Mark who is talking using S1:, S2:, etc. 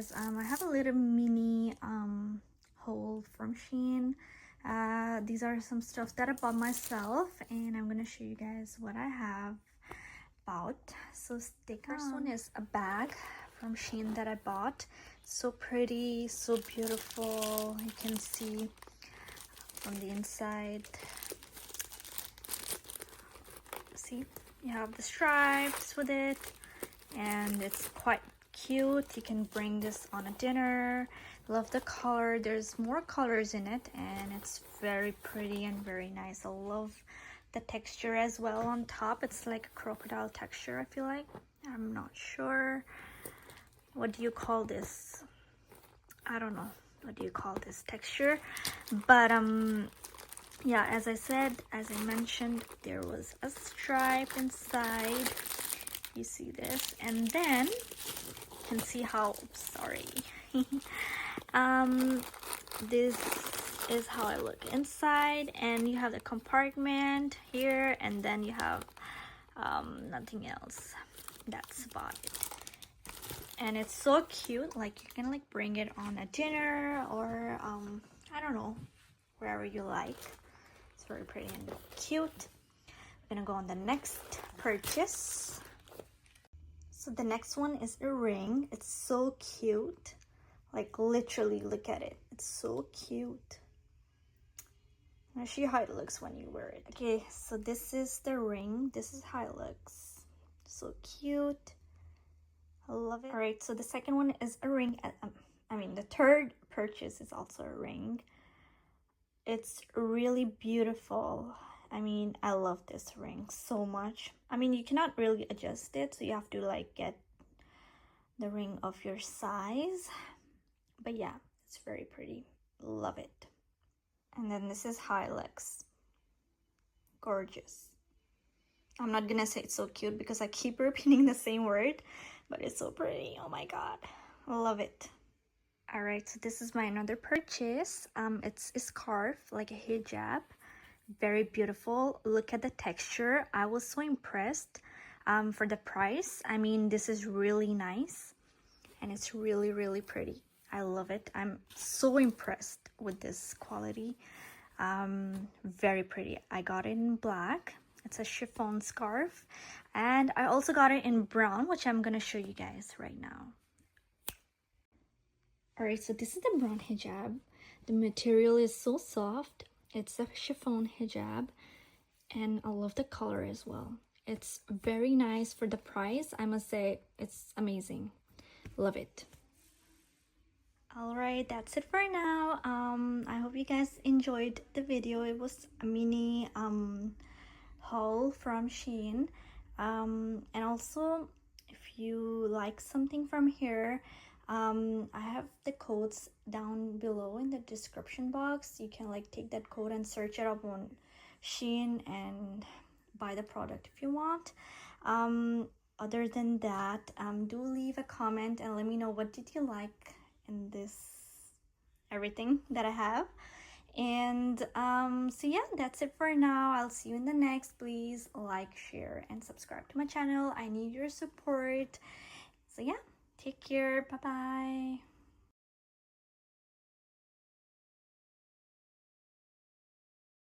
S1: guys, I have a little mini haul from Shein. These are some stuff that I bought myself, and I'm gonna show you guys what I have bought. So stick on. First one is a bag from Shein that I bought. So pretty, so beautiful. You can see from the inside. See, you have the stripes with it, and it's quite cute. You can bring this on a dinner. Love the color. There's more colors in it, and it's very pretty and very nice. I love the texture as well on top. It's like a crocodile texture, I feel like. I'm not sure, what do you call this? I don't know what do you call this texture, but yeah, as I mentioned, there was a stripe inside. You see this, and then you can see how, oops, sorry. This is how I look inside, and you have the compartment here, and then you have nothing else. That's about it. And it's so cute, like you can like bring it on a dinner, or I don't know, wherever you like. It's very pretty and cute. We're gonna go on the next purchase. So the next one is a ring. It's so cute, like literally look at it. It's so cute. I'll show you how it looks when you wear it. Okay, so this is the ring. This is how it looks. So cute. I love it. All right, so the second one is a ring. The third purchase is also a ring. It's really beautiful. I mean, I love this ring so much. I mean, you cannot really adjust it, so you have to like get the ring of your size. But yeah, it's very pretty. Love it. And then this is how it looks. Gorgeous. I'm not gonna say it's so cute because I keep repeating the same word, but it's so pretty. Oh my god, love it. All right, so this is my another purchase. It's a scarf, like a hijab. Very beautiful. Look at the texture. I was so impressed for the price. I mean, this is really nice, and it's really, really pretty. I love it. I'm so impressed with this quality. Very pretty. I got it in black. It's a chiffon scarf, and I also got it in brown, which I'm gonna show you guys right now. All right, so this is the brown hijab. The material is so soft. It's a chiffon hijab, and I love the color as well. It's very nice for the price. I must say it's amazing. Love it. All right, that's it for now. I hope you guys enjoyed the video. It was a mini haul from Shein, and also if you like something from here, I have the codes down below in the description box. You can like take that code and search it up on Shein and buy the product if you want. Other than that, do leave a comment and let me know what did you like in this everything that I have. And so yeah, that's it for now. I'll see you in the next. Please like, share, and subscribe to my channel. I need your support. So yeah, take care. Bye bye.